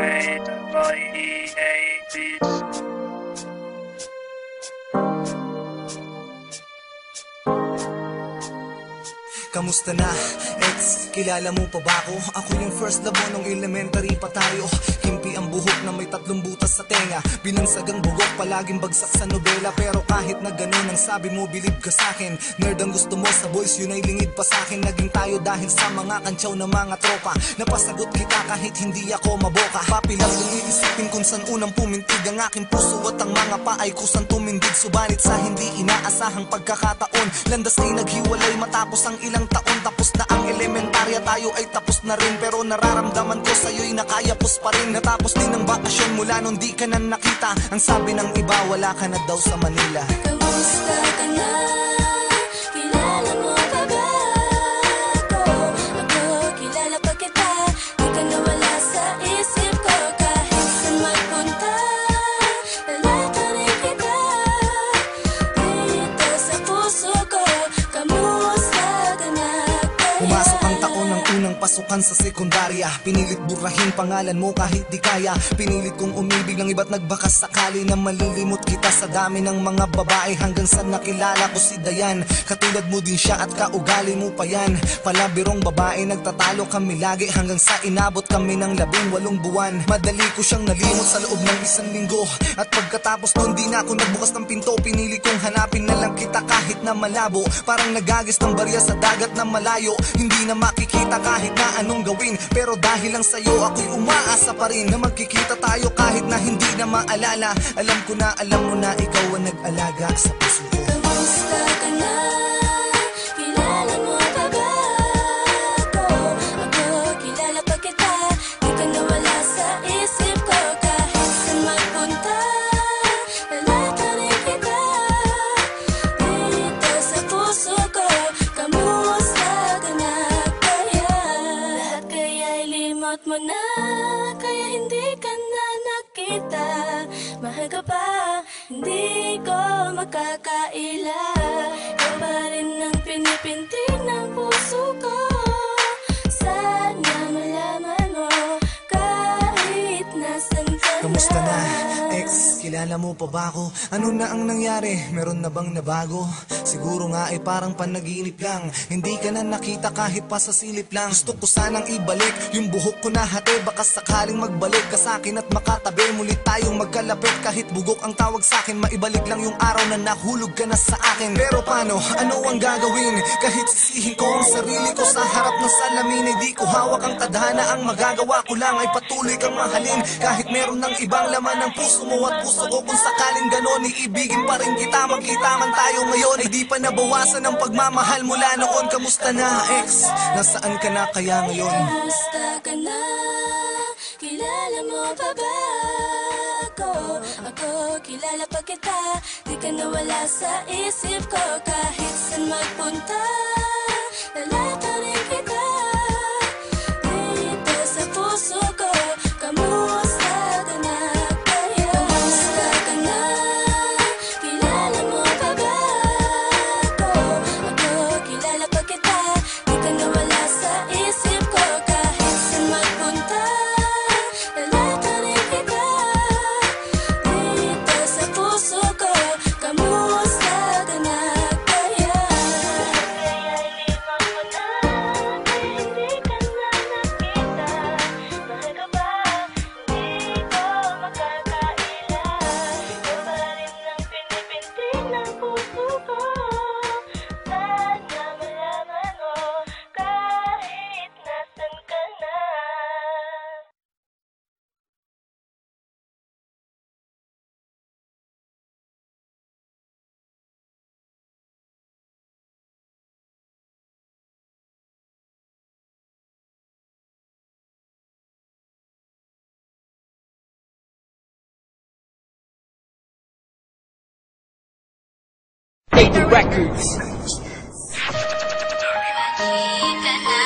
made by EA Beats. Kamusta na, ex? Kilala mo pa ba ako? Ako yung first love mo nung elementary pa tayo. Himpi ang buhok na may 3 butas sa tenga. Binansagang bugok, palaging bagsak sa nobela. Pero kahit na ganun ang sabi mo, believe ka sa'kin. Nerd ang gusto mo sa boys, yun ay lingid pa sa'kin. Naging tayo dahil sa mga kantsaw na mga tropa. Napasagot kita kahit hindi ako maboka. Papilang kung iisipin kung saan unang pumintig ang aking puso at ang mga paay kusang tumindig. Subalit sa hindi inaasahang pagkakataon, landas ay naghiwalay matapos ang ilang taon. Tapos na ang elementarya, tayo ay tapos na rin. Pero nararamdaman ko sa'yo'y nakayapos pa rin. Natapos din ang bakasyon mula nung di ka na nakita. Ang sabi ng iba, wala ka na daw sa Manila. Kamusta ka na? Kilala mo pa ba ako? Ako, kilala pa kita. Di ka nawala sa isip ko. Kahit saan magpunta, lalata rin kita. Dito sa puso ko, kamusta ka na? Pumasok ang taon ng unang pasukan sa sekundarya. Pinilit burahin pangalan mo kahit di kaya. Pinilit kong umibig ng iba't nagbakas sakali na malilimot kita sa dami ng mga babae. Hanggang sa nakilala ko si Dayan. Katulad mo din siya at kaugali mo pa yan. Palabirong babae, nagtatalo kami lagi. Hanggang sa inabot kami ng 18 buwan. Madali ko siyang nalimot sa loob ng 1 linggo. At pagkatapos nun di na ako nagbukas ng pinto. Pinili kong hanapin na lang kita kahit na malabo. Parang nagagis ng barya sa dagat na malayo. Hindi na makikita kahit na anong gawin. Pero dahil lang sa'yo ako'y umaasa pa rin na magkikita tayo kahit na hindi na maalala. Alam ko na, alam mo na ikaw ang nag-alaga sa puso ko. Kamusta ka na? Kilala mo pa ba ako? Ako, kilala pa kita. Di ka nawala sa isip ko. Kahit saan magpunta, lalata rin kita. Dito sa puso ko, kamusta ka na kaya? Lahat kaya'y limot mo na, kaya hindi ka na nakita. Mahal ka pa, hindi ko makakaila. Ikaw pa rin ang pinipintig ng puso ko. Sana malaman mo kahit nasan ka na. Kamusta na, ex? Kilala mo pa ba ako? Ano na ang nangyari? Meron na bang nabago? Siguro nga ay parang panaginip lang. Hindi ka na nakita kahit pa sa silip lang. Gusto ko sanang ibalik yung buhok ko na hati. Baka sakaling magbalik ka sa'kin at makatabi. Muli tayong magkalapit kahit bugok ang tawag sa'kin. Maibalik lang yung araw na nahulog ka na sa akin. Pero paano? Ano ang gagawin? Kahit sisihin ko ang sarili ko sa harap ng salamin, ay di ko hawak ang tadhana. Ang magagawa ko lang ay patuloy kang mahalin. Kahit meron ng ibang laman ng puso mo at puso ko. Kung sakaling ganon, iibigin pa rin kita. Magkita man tayo ngayon, ay di pa nabawasan ang pagmamahal mula noon. Kamusta na, ex? Nasaan ka na kaya ngayon? Kamusta ka na? Kilala mo pa ba ako? Ako, kilala pa kita. Di ka nawala sa isip ko. Kahit saan magpunta, lalata rin kita. Dito sa puso ko, kamusta ka na kaya? Kamusta ka na? Kilala mo pa ba ako? Ako, kilala pa kita. Di ka nawala sa isip ko. Kahit saan magpunta, lalata rin kita. Dito sa puso ko, kamusta ka na kaya? Kaya'y limang mo na, kaya hindi ka na nakita. Mahal ka ba? Hindi ko makakaila. Ikaw pa rin ang pinipintig ng puso ko. Sana malaman mo kahit nasan ka na. Take the records. Kita na,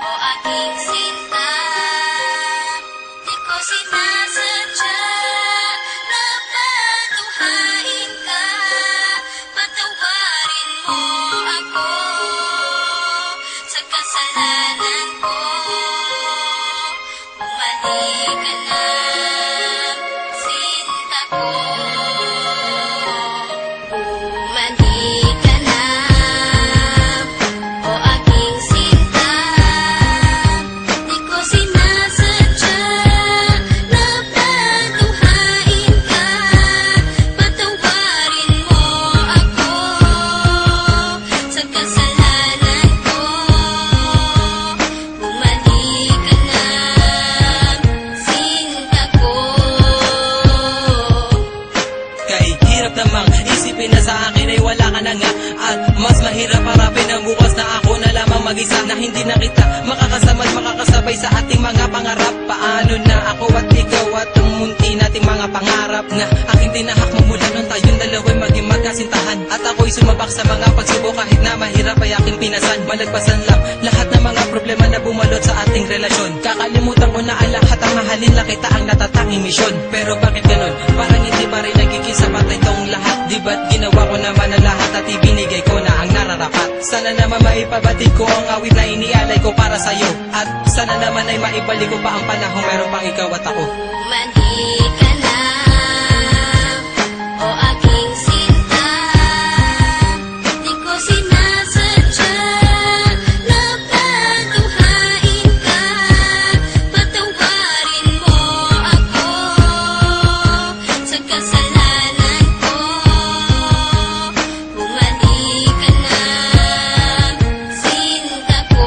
o aking sinta. Di ko sinasadya na patuhain ka. Patawarin mo ako sa kasalanan ko. ako. Bumalik ka na, o aking sinta. Di ko sinasadya na patuhain ka. Patawarin mo ako sa kasalanan ko. Bumalik ka na, sinta ko. Kay hirap namang isipin na sa akin ay wala ka na nga. At mas mahirap harapin ang bukas na ako na lamang mag-isa, na hindi na kita makakasama at makakasabay sa ating mga pangarap. Paano na ako at ikaw at ang munti nating mga pangarap na aking tinahak mo mula nung tayong dalawa'y maging magkasintahan. At ako'y sumabak sa mga pagsubok kahit na mahirap ay aking pinasan. Malagpasan lang lahat ng mga problema na bumalot sa ating relasyon. Kakalimutan ko na ang lahat, ang mahalin lang kita ang natatanging misyon. Pero bakit ganun? Parang hindi pa rin nagiging sapat itong lahat. Di ba't ginawa ko naman ang lahat at ibinigay ko na ang nararapat? Sana naman maipabatid ko ang awit na inialay ko para sa'yo. At sana naman ay maibalik ko pa ang panahon meron pang ikaw at ako. Bumalik ka na, o aking sinta. Di ko sinasadya na patuhain ka. Patawarin mo ako sa kasalanan ko. Bumalik ka na, sinta ko.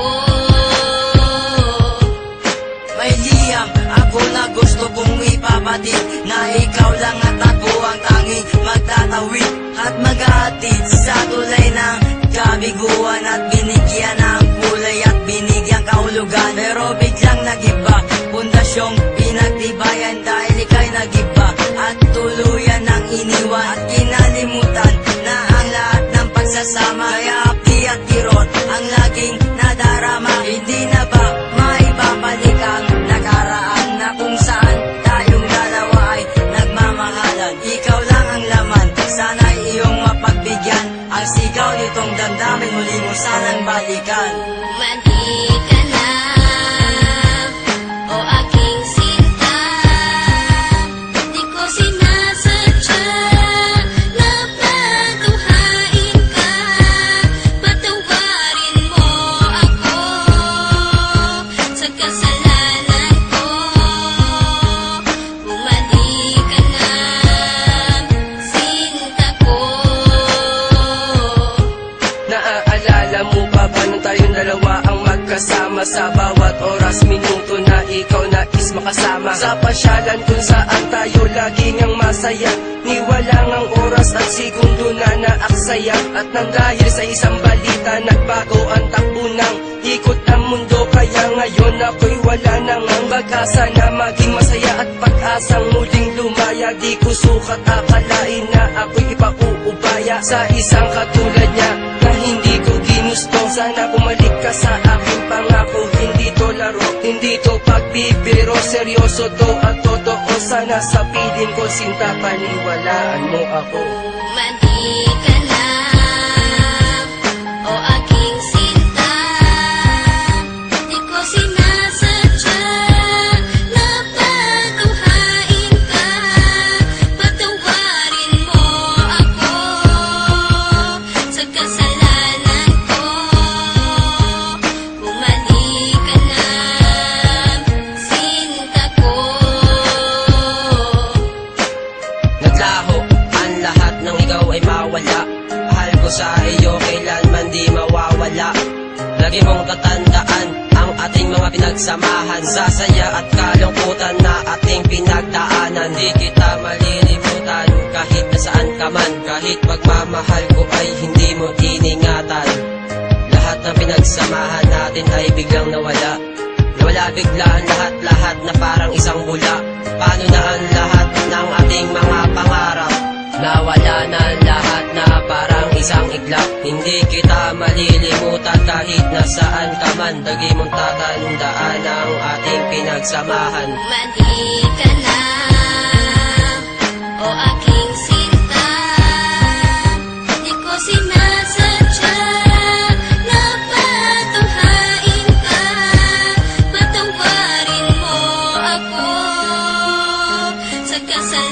May liyang ako na gusto kong ipabatid, na ikaw lang at ako ang tanging magtatawid at mag-aatid sa tulay ng kabiguan, at binigyan ng kulay at binigyan kahulugan. Pero biglang nagiba, pundasyong pinagtibayan dahil ika'y nagiba at tuluyan ng iniwan at kinalimutan na ang lahat ng pagsasama. Kaya hapdi at kirot ang laging nadarama. Hindi na ba maibabalik ang nakaraan na kung saan tayong dalawa ay nagmamahalan? Ikaw lang ang laman, sana'y iyong mapagbigyan. Ang sigaw nitong damdamin, muli mo sanang balikan. Bumalik ka na, o aking sinta. Di ko sinasadya na patuhain ka. Patawarin mo ako sa kasalanan ko. Bumalik ka na, sinta ko. Naaalala mo pa ba nung tayong dalawa ang magkasama? Sa bawat oras, minuto na ikaw nais makasama. Sa pasyalan kung saan tayo laging ang masaya, ni walang ang oras at segundo na naaksaya. At nang dahil sa isang balita, nagbago ang takbo ng ikot ng mundo. Kaya ngayon ako'y wala nang ang pag-asa na maging masaya at pag-asang muling lumaya. Di ko sukat akalain na ako'y ipauubaya sa isang katulad niya na hindi ko ginusto. Sana bumalik ka sa aking pangako, hindi to laro, hindi to pagbibiro. Seryoso to at totoo, sana sa piling ko sinta, paniwalaan mo ako. Bumalik ka na, o aking sinta. Di ko sinasadya na patuhain ka. Patawarin mo ako sa kasalanan ko. Bumalik ka na, sinta ko. Naglaho ang lahat ng ikaw ay mawala. Mahal ko sa iyo kailanman di mawawala. Lagi mong tatandaan ang ating mga pinagsamahan, sa saya at kalungkutan na ating pinagdaanan. Di kita malilimutan kahit nasaan ka man. Kahit pagmamahal ko ay hindi mo iningatan. Lahat ng pinagsamahan natin ay biglang nawala. Nawala bigla ang lahat-lahat na parang isang bula. Paano na ang lahat ng ating mga pangarap? Nawala na ang lahat na parang isang iglap. Hindi kita malilimutan kahit nasaan ka man. Lagi mong tatandaan ang ating pinagsamahan. Bumalik ka na, o aking sinta. Di ko sinasadya na patuhain ka. Patawarin mo ako sa kasalanan